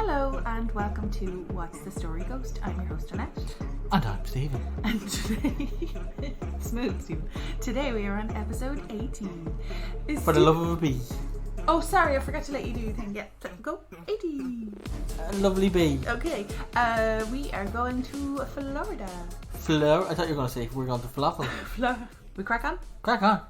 Hello and welcome to What's the Story Ghost. I'm your host Annette. And I'm Steven. And today, smooth Steven. Today we are on episode 18. For the love of a bee. Oh, sorry, I forgot to let you do your thing. Yeah, go 18. A lovely bee. Okay, we are going to Florida. I thought you were going to say we're going to falafel. We crack on? Crack on.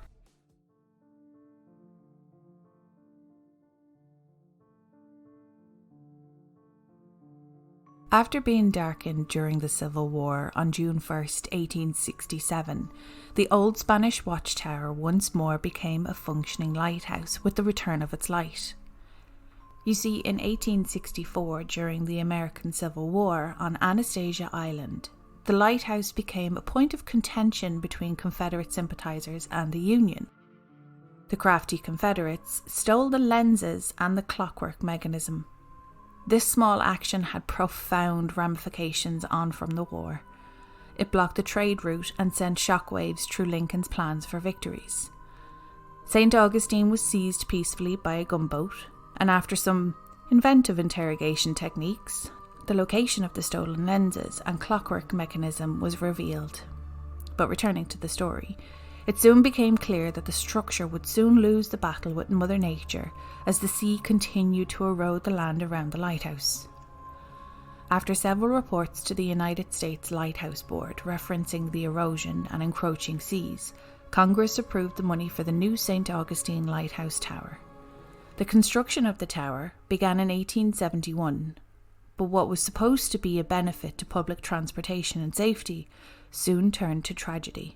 After being darkened during the Civil War on June 1st, 1867, the old Spanish watchtower once more became a functioning lighthouse with the return of its light. You see, in 1864, during the American Civil War on Anastasia Island, the lighthouse became a point of contention between Confederate sympathizers and the Union. The crafty Confederates stole the lenses and the clockwork mechanism. This small action had profound ramifications on from the war. It blocked the trade route and sent shockwaves through Lincoln's plans for victories. St Augustine was seized peacefully by a gunboat, and after some inventive interrogation techniques, the location of the stolen lenses and clockwork mechanism was revealed. But returning to the story, it soon became clear that the structure would soon lose the battle with Mother Nature as the sea continued to erode the land around the lighthouse. After several reports to the United States Lighthouse Board referencing the erosion and encroaching seas, Congress approved the money for the new St Augustine Lighthouse Tower. The construction of the tower began in 1871, but what was supposed to be a benefit to public transportation and safety soon turned to tragedy.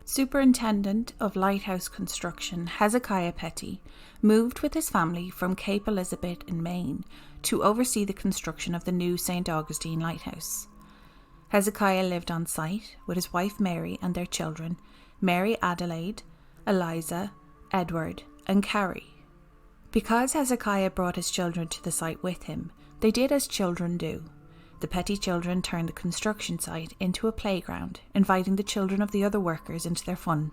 Superintendent of lighthouse construction Hezekiah Petty moved with his family from Cape Elizabeth in Maine to oversee the construction of the new St Augustine Lighthouse. Hezekiah lived on site with his wife Mary and their children, Mary Adelaide, Eliza, Edward and Carrie. Because Hezekiah brought his children to the site with him, they did as children do. The Petty children turned the construction site into a playground, inviting the children of the other workers into their fun.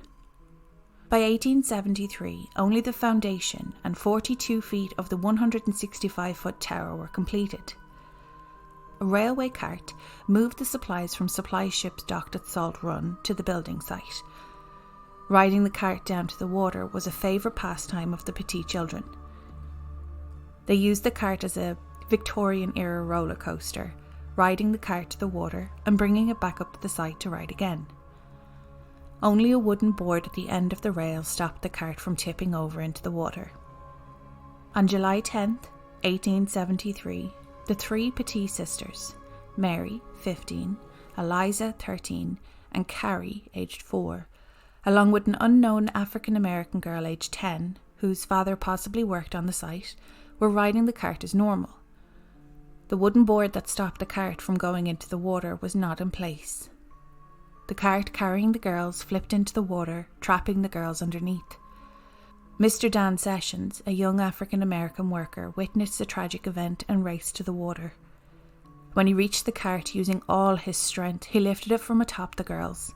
By 1873, only the foundation and 42 feet of the 165-foot tower were completed. A railway cart moved the supplies from supply ships docked at Salt Run to the building site. Riding the cart down to the water was a favourite pastime of the Petty children. They used the cart as a Victorian-era roller coaster, riding the cart to the water and bringing it back up to the site to ride again. Only a wooden board at the end of the rail stopped the cart from tipping over into the water. On July 10th, 1873, the three Petty sisters, Mary, 15, Eliza, 13, and Carrie, aged 4, along with an unknown African-American girl aged 10, whose father possibly worked on the site, were riding the cart as normal. The wooden board that stopped the cart from going into the water was not in place. The cart carrying the girls flipped into the water, trapping the girls underneath. Mr. Dan Sessions, a young African-American worker, witnessed the tragic event and raced to the water. When he reached the cart using all his strength, he lifted it from atop the girls.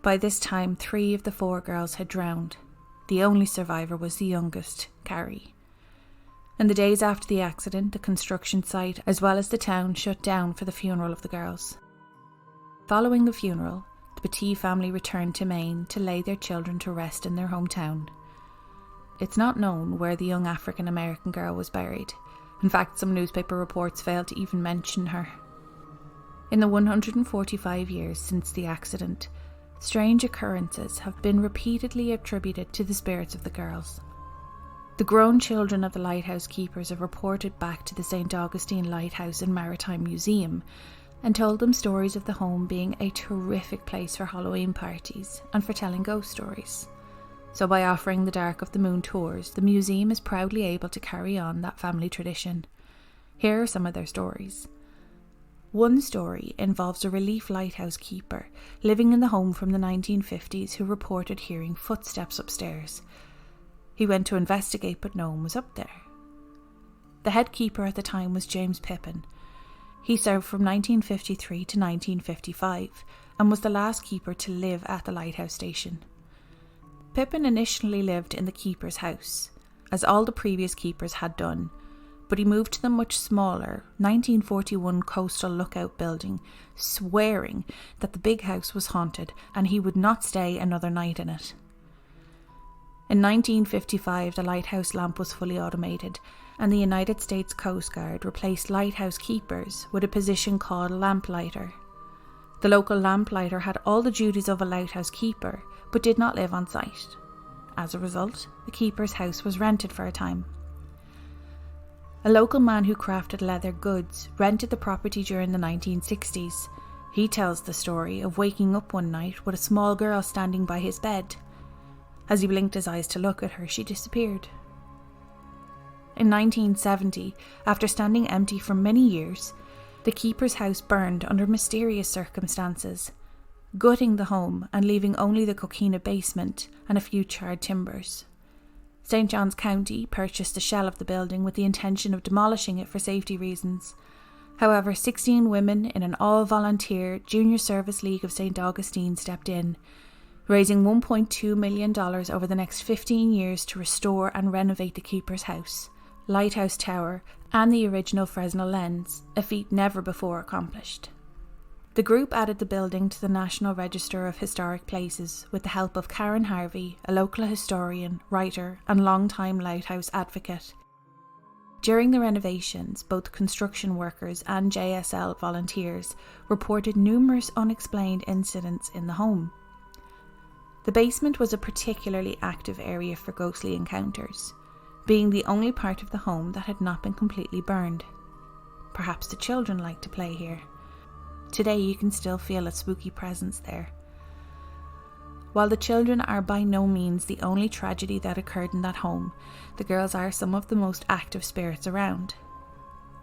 By this time, 3 of the 4 girls had drowned. The only survivor was the youngest, Carrie. In the days after the accident, the construction site, as well as the town, shut down for the funeral of the girls. Following the funeral, the Petty family returned to Maine to lay their children to rest in their hometown. It's not known where the young African-American girl was buried. In fact, some newspaper reports failed to even mention her. In the 145 years since the accident, strange occurrences have been repeatedly attributed to the spirits of the girls. The grown children of the lighthouse keepers have reported back to the St Augustine Lighthouse and Maritime Museum and told them stories of the home being a terrific place for Halloween parties and for telling ghost stories. So by offering the Dark of the Moon tours, the museum is proudly able to carry on that family tradition. Here are some of their stories. One story involves a relief lighthouse keeper living in the home from the 1950s who reported hearing footsteps upstairs. He went to investigate, but no one was up there. The head keeper at the time was James Pippin. He served from 1953 to 1955 and was the last keeper to live at the lighthouse station. Pippin initially lived in the keeper's house, as all the previous keepers had done, but he moved to the much smaller 1941 Coastal Lookout building, swearing that the big house was haunted and he would not stay another night in it. In 1955, the lighthouse lamp was fully automated, and the United States Coast Guard replaced lighthouse keepers with a position called lamplighter. The local lamplighter had all the duties of a lighthouse keeper, but did not live on site. As a result, the keeper's house was rented for a time. A local man who crafted leather goods rented the property during the 1960s. He tells the story of waking up one night with a small girl standing by his bed. As he blinked his eyes to look at her, she disappeared. In 1970, after standing empty for many years, the keeper's house burned under mysterious circumstances, gutting the home and leaving only the coquina basement and a few charred timbers. St John's County purchased a shell of the building with the intention of demolishing it for safety reasons. However, 16 women in an all-volunteer Junior Service League of St Augustine stepped in, raising $1.2 million over the next 15 years to restore and renovate the keeper's house, lighthouse tower, and the original Fresnel lens, a feat never before accomplished. The group added the building to the National Register of Historic Places with the help of Karen Harvey, a local historian, writer, and long-time lighthouse advocate. During the renovations, both construction workers and JSL volunteers reported numerous unexplained incidents in the home. The basement was a particularly active area for ghostly encounters, being the only part of the home that had not been completely burned. Perhaps the children liked to play here. Today you can still feel a spooky presence there. While the children are by no means the only tragedy that occurred in that home, the girls are some of the most active spirits around.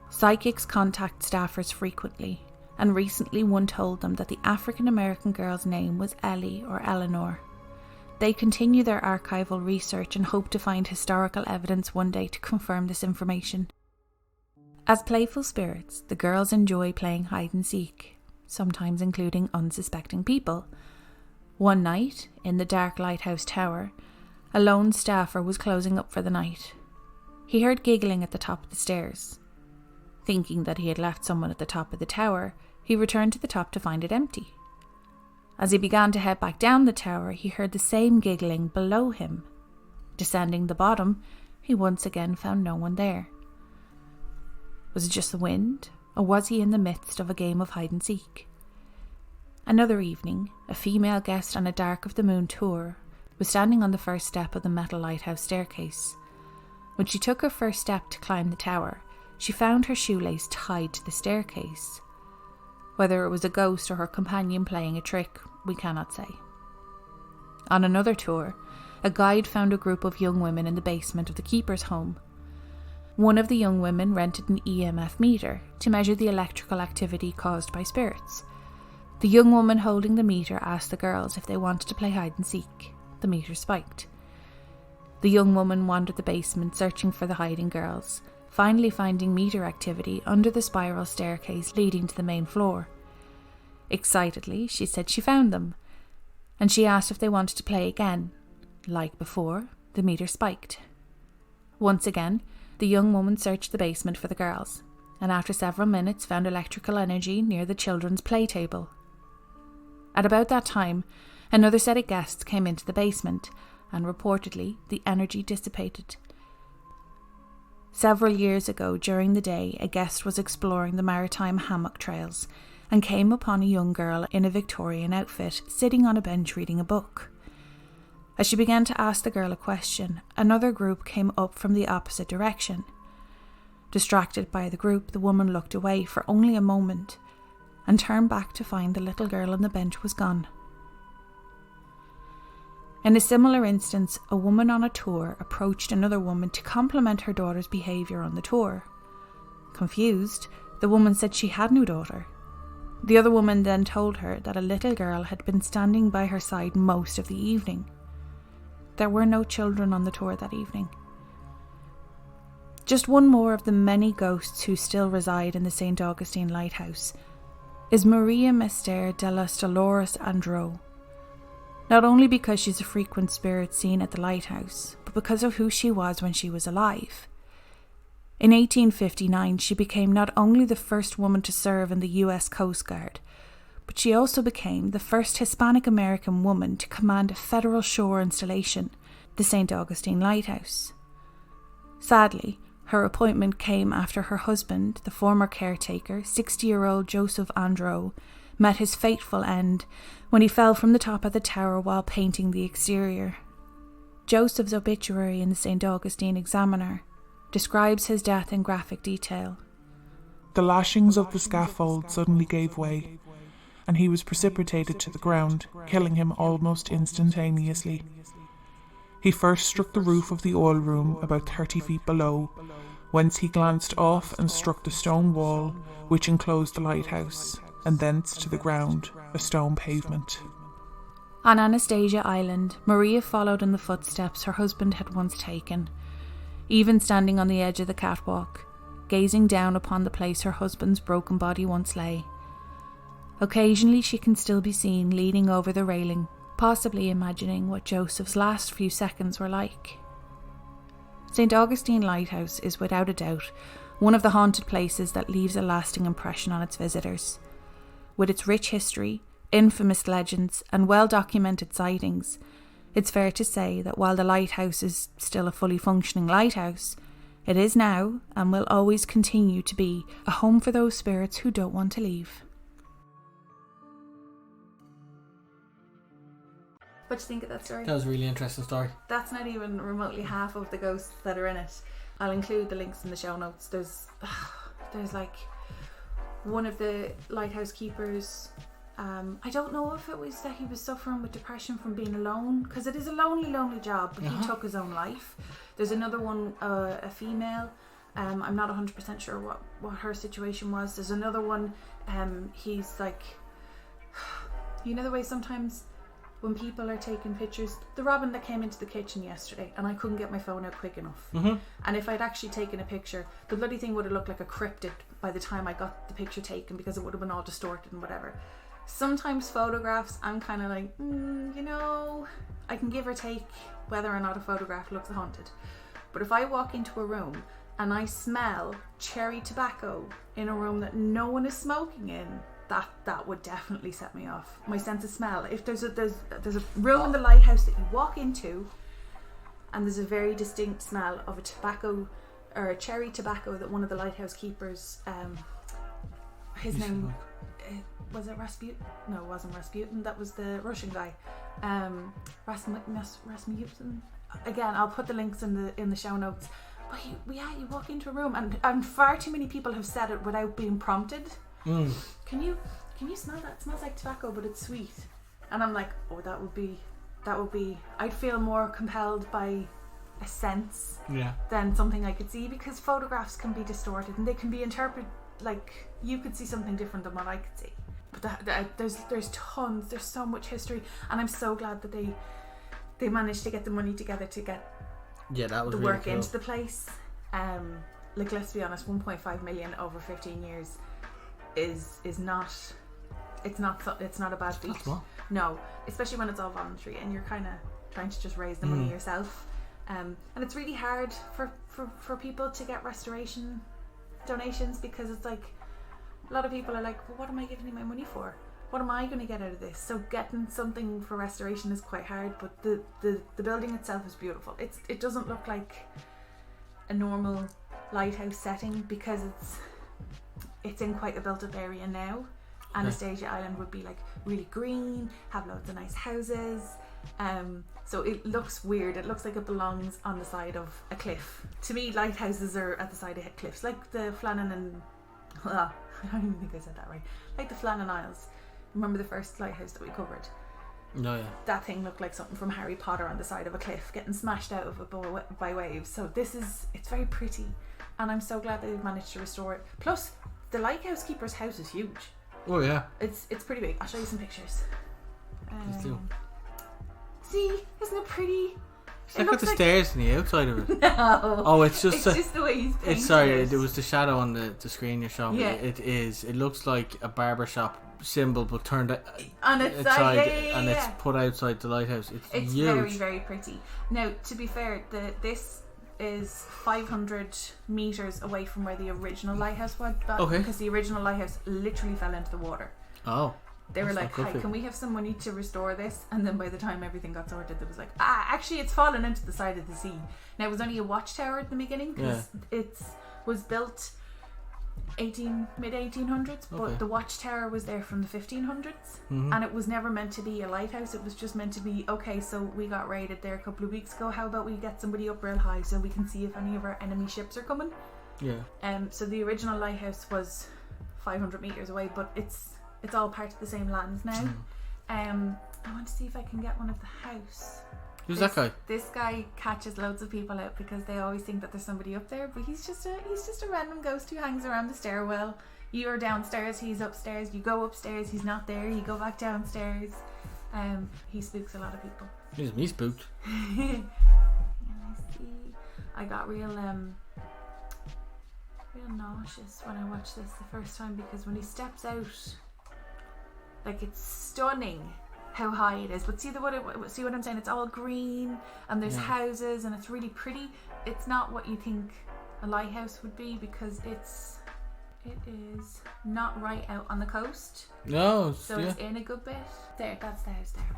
Psychics contact staffers frequently, and recently one told them that the African American girl's name was Ellie or Eleanor. They continue their archival research and hope to find historical evidence one day to confirm this information. As playful spirits, the girls enjoy playing hide and seek, sometimes including unsuspecting people. One night, in the dark lighthouse tower, a lone staffer was closing up for the night. He heard giggling at the top of the stairs. Thinking that he had left someone at the top of the tower, he returned to the top to find it empty. As he began to head back down the tower, he heard the same giggling below him. Descending the bottom, he once again found no one there. Was it just the wind, or was he in the midst of a game of hide and seek? Another evening, a female guest on a Dark of the Moon tour was standing on the first step of the metal lighthouse staircase. When she took her first step to climb the tower, she found her shoelace tied to the staircase. Whether it was a ghost or her companion playing a trick, we cannot say. On another tour, a guide found a group of young women in the basement of the keeper's home. One of the young women rented an EMF meter to measure the electrical activity caused by spirits. The young woman holding the meter asked the girls if they wanted to play hide and seek. The meter spiked. The young woman wandered the basement searching for the hiding girls, finally finding meter activity under the spiral staircase leading to the main floor. Excitedly, she said she found them, and she asked if they wanted to play again. Like before, the meter spiked. Once again, the young woman searched the basement for the girls, and after several minutes found electrical energy near the children's play table. At about that time, another set of guests came into the basement, and reportedly the energy dissipated. Several years ago, during the day, a guest was exploring the maritime hammock trails and came upon a young girl in a Victorian outfit sitting on a bench reading a book. As she began to ask the girl a question, another group came up from the opposite direction. Distracted by the group, the woman looked away for only a moment and turned back to find the little girl on the bench was gone. In a similar instance, a woman on a tour approached another woman to compliment her daughter's behaviour on the tour. Confused, the woman said she had no daughter. The other woman then told her that a little girl had been standing by her side most of the evening. There were no children on the tour that evening. Just one more of the many ghosts who still reside in the St Augustine Lighthouse is Maria Mester de los Dolores Andro. Not only because she's a frequent spirit seen at the lighthouse, but because of who she was when she was alive. In 1859, she became not only the first woman to serve in the US Coast Guard, but she also became the first Hispanic American woman to command a federal shore installation, the St Augustine Lighthouse. Sadly, her appointment came after her husband, the former caretaker, 60-year-old Joseph Andro, met his fateful end when he fell from the top of the tower while painting the exterior. Joseph's obituary in the St Augustine Examiner describes his death in graphic detail. The lashings of the scaffold suddenly gave way, and he was precipitated to the ground, killing him almost instantaneously. He first struck the roof of the oil room about 30 feet below, whence he glanced off and struck the stone wall which enclosed the lighthouse, and thence to the ground, a stone pavement. On Anastasia Island, Maria followed in the footsteps her husband had once taken, even standing on the edge of the catwalk, gazing down upon the place her husband's broken body once lay. Occasionally she can still be seen leaning over the railing, possibly imagining what Joseph's last few seconds were like. St Augustine Lighthouse is without a doubt one of the haunted places that leaves a lasting impression on its visitors. With its rich history, infamous legends and well-documented sightings, it's fair to say that while the lighthouse is still a fully functioning lighthouse, it is now and will always continue to be a home for those spirits who don't want to leave. What do you think of that story? That was a really interesting story. That's not even remotely half of the ghosts that are in it. I'll include the links in the show notes. There's like one of the lighthouse keepers. I don't know if it was that he was suffering with depression from being alone, because it is a lonely job, but he took his own life. There's another one, a female. I'm not 100% sure what her situation was. There's another one. He's like, you know the way sometimes when people are taking pictures, the robin that came into the kitchen yesterday, and I couldn't get my phone out quick enough. And if I'd actually taken a picture, the bloody thing would have looked like a cryptid by the time I got the picture taken, because it would have been all distorted and whatever. Sometimes photographs, I'm kind of like, I can give or take whether or not a photograph looks haunted. But if I walk into a room and I smell cherry tobacco in a room that no one is smoking in, that would definitely set me off. My sense of smell. If there's a room in the lighthouse that you walk into and there's a very distinct smell of a tobacco or a cherry tobacco that one of the lighthouse keepers, his name, was it Rasputin? No, it wasn't Rasputin. That was the Russian guy. Rasputin. Again, I'll put the links in the show notes. But you walk into a room and far too many people have said it without being prompted. Can you smell that? It smells like tobacco, but it's sweet. And I'm like, oh, that would be. I'd feel more compelled by a sense than something I could see, because photographs can be distorted and they can be interpreted like you could see something different than what I could see. But there's tons. There's so much history, and I'm so glad that they managed to get the money together to get that was the really work cool. into the place. Like, let's be honest, 1.5 million over 15 years is not a bad feat. No, especially when it's all voluntary and you're kind of trying to just raise the money yourself. And it's really hard for people to get restoration donations, because it's like a lot of people are like, well, what am I giving you my money for? What am I going to get out of this? So getting something for restoration is quite hard, but the building itself is beautiful. It doesn't look like a normal lighthouse setting because it's in quite a built up area now. Anastasia Island would be like really green, have loads of nice houses. So it looks weird. It looks like it belongs on the side of a cliff. To me, lighthouses are at the side of cliffs, like the Flannan and I don't even think I said that right. Like the Flannan Isles. Remember the first lighthouse that we covered? No, yeah. That thing looked like something from Harry Potter on the side of a cliff, getting smashed out of it by waves. So it's very pretty, and I'm so glad they've managed to restore it. Plus, the lighthouse keeper's house is huge. Oh yeah. It's pretty big. I'll show you some pictures. Please do. See, isn't it pretty? Look at the stairs on the outside of it. No. Oh, it's just the way he's painted. It's sorry, there was the shadow on the screen you're showing me. Yeah. It looks like a barbershop symbol, but turned on its side, and it's put outside the lighthouse. It's huge. very, very pretty. Now, to be fair, this is 500 meters away from where the original lighthouse was. Okay. Because the original lighthouse literally fell into the water. Oh. They were like, "Hi, can we have some money to restore this?" And then by the time everything got sorted, it was like, actually, it's fallen into the side of the sea. Now, it was only a watchtower at the beginning because it was built mid 1800s, but the watchtower was there from the 1500s, and it was never meant to be a lighthouse. It was just meant to be, okay, so we got raided there a couple of weeks ago. How about we get somebody up real high so we can see if any of our enemy ships are coming? Yeah. So the original lighthouse was 500 meters away, but it's all part of the same lands now. I want to see if I can get one of the house. Who's that guy? This guy catches loads of people out because they always think that there's somebody up there, but he's just a random ghost who hangs around the stairwell. You're downstairs, he's upstairs. You go upstairs, he's not there. You go back downstairs. He spooks a lot of people. He's me spooked. Let me see. I got real nauseous when I watched this the first time because when he steps out, like, it's stunning how high it is, but see what I'm saying? It's all green and there's houses and it's really pretty. It's not what you think a lighthouse would be because it is not right out on the coast. No, so it's in a good bit. There, that's the house there.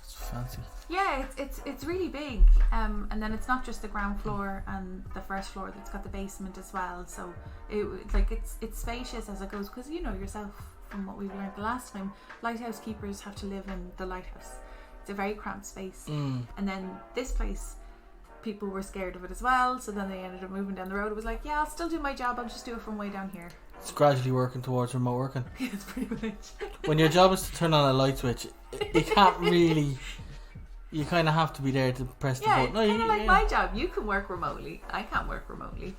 It's fancy. Yeah, it's really big. And then it's not just the ground floor and the first floor. It's got the basement as well. So it's spacious as it goes because you know yourself. From what we learned the last time, lighthouse keepers have to live in the lighthouse. It's a very cramped space. And then this place, people were scared of it as well, so then they ended up moving down the road. It was like, yeah, I'll still do my job, I'll just do it from way down here. It's gradually working towards remote working. It's pretty much. When your job is to turn on a light switch, you can't really, you kind of have to be there to press the button. Yeah, kind of like my job. You can work remotely, I can't work remotely.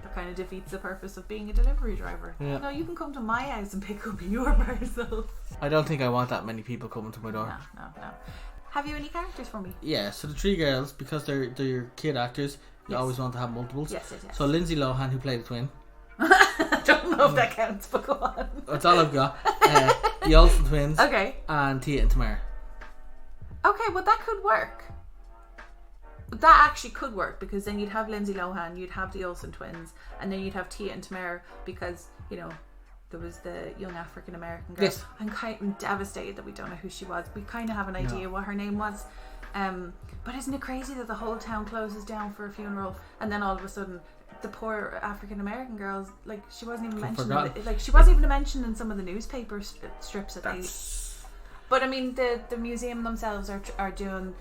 That kind of defeats the purpose of being a delivery driver. Yeah. No, you can come to my house and pick up your parcel. I don't think I want that many people coming to my door. No. Have you any characters for me? Yeah, so the three girls, because they're your kid actors, you always want to have multiples. Yes. So Lindsay Lohan, who played the twin. I don't know if that counts, but go on. That's all I've got. The Olsen twins. Okay. And Tia and Tamara. Okay, well that could work. That actually could work because then you'd have Lindsay Lohan, you'd have the Olsen twins, and then you'd have Tia and Tamara because, you know, there was the young African American girl. Yes. I'm devastated that we don't know who she was. We kind of have an idea what her name was. But isn't it crazy that the whole town closes down for a funeral and then all of a sudden the poor African American girls, like, she wasn't even mentioned. She wasn't even mentioned in some of the newspaper strips that they. But I mean, the museum themselves are doing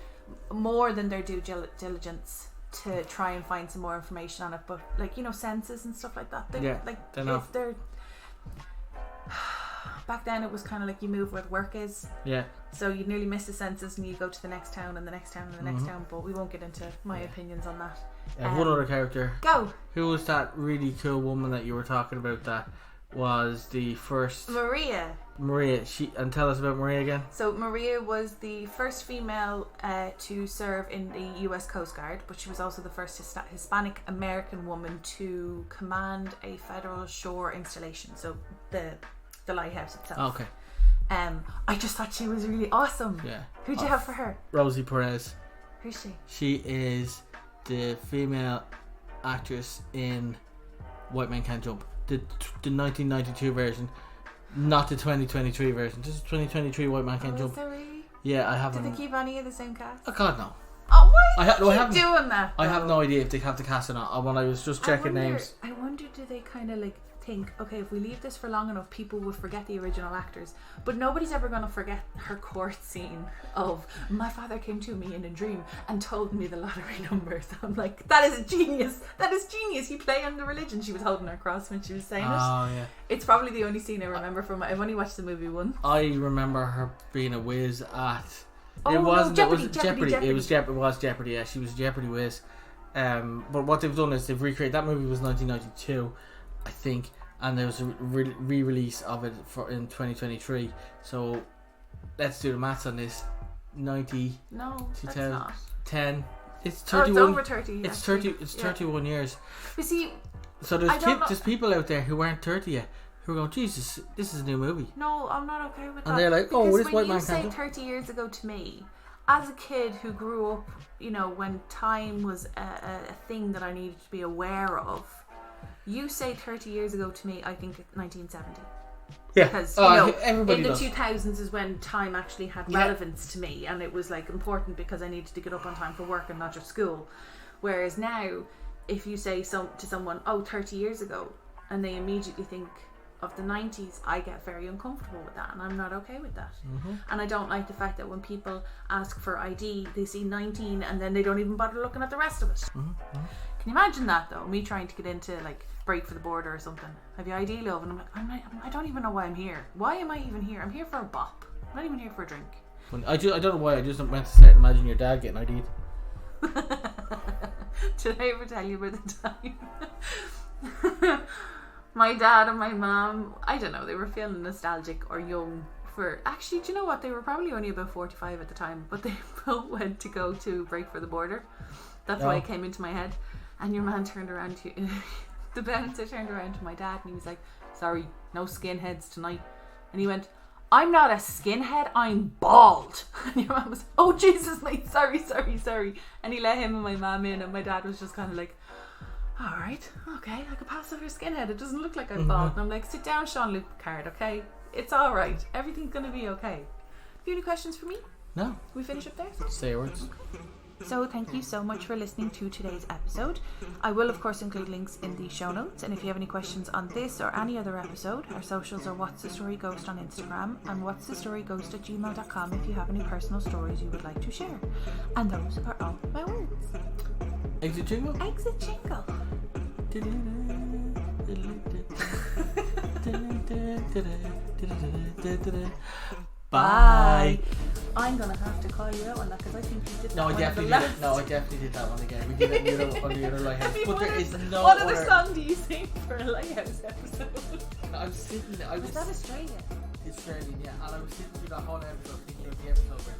more than their due diligence to try and find some more information on it, but like, you know, census and stuff like that, they're back then it was kind of like you move where the work is, so you'd nearly miss the census and you go to the next town and the next town and the next town, but we won't get into my opinions on that. One other character, go. Who was that really cool woman that you were talking about that was the first? Maria, and tell us about Maria again. So Maria was the first female to serve in the US Coast Guard, but she was also the first Hispanic American woman to command a federal shore installation, so the lighthouse itself. Okay. I just thought she was really awesome. Yeah. Who'd you have for her? Rosie Perez. Who's she? She is the female actress in White Man Can't Jump, the 1992 version. Not the 2023 version. This is 2023 White Man Can't Jump. Is there really? Yeah, I haven't. Did they keep any of the same cast? Oh God, no. Oh, why do they keep doing that? I have no idea if they have the cast or not. When I was just checking names. I wonder, do they kind of like think, okay, if we leave this for long enough, people will forget the original actors, but nobody's ever going to forget her court scene of my father came to me in a dream and told me the lottery numbers. I'm like, that is genius. You play on the religion. She was holding her cross when she was saying it. Oh yeah. It's probably the only scene I remember from it. I've only watched the movie once. I remember her being a whiz at. Jeopardy. It was Jeopardy. Yeah, she was a Jeopardy whiz. But what they've done is they've recreated that movie. Was 1992, I think, and there was a re-release of it in 2023. So let's do the maths on this. 90. No, that's not. 10. It's 31. It's over 30. It's 30. It's 31 years. You see, so there's people out there who aren't 30 yet who are going, Jesus, this is a new movie. No, I'm not okay with that. And they're like, oh, this White Man Can't Jump. When you say 30 years ago to me, as a kid who grew up, you know, when time was a thing that I needed to be aware of, you say 30 years ago to me, I think 1970. Yeah, because you know, everybody in the does. 2000s is when time actually had relevance to me, and it was like important because I needed to get up on time for work and not just school. Whereas now, if you say to someone, 30 years ago, and they immediately think of the 90s, I get very uncomfortable with that, and I'm not okay with that. And I don't like the fact that when people ask for ID, they see 19 and then they don't even bother looking at the rest of it. Can you imagine that though? Me trying to get into like break for the border or something. Have you ID, love? And I'm like, I don't even know why I'm here. Why am I even here? I'm here for a bop. I'm not even here for a drink. I don't know why. I just went to start imagining your dad getting ID'd. Did I ever tell you about the time? My dad and my mom, I don't know, they were feeling nostalgic or young for... Actually, do you know what? They were probably only about 45 at the time, but they both went to go to break for the border. That's why it came into my head. And your man turned around to... the bouncer turned around to my dad and he was like, sorry, no skinheads tonight. And he went, I'm not a skinhead, I'm bald. And your mom was, oh Jesus mate, sorry. And he let him and my mom in, and my dad was just kind of like, alright, okay, I could pass over a skinhead, it doesn't look like I'm bald. And I'm like, sit down Sean-Luc Picard, okay? It's alright, everything's gonna be okay. Have you any questions for me? No. We finish up there? Say words. So thank you so much for listening to today's episode. I will of course include links in the show notes, and if you have any questions on this or any other episode, our socials are What's the Story Ghost on Instagram and What's the Story Ghost at gmail.com if you have any personal stories you would like to share. And those are all my words. Exit jingle? Exit jingle. Bye. I'm gonna have to call you out on that because I think you did that. No, I definitely did that one again. We did it on the other Lighthouse. But there is no What other other song do you sing for a Lighthouse episode? Was that Australian? Australian, yeah. And I was sitting through that whole episode thinking of the episode where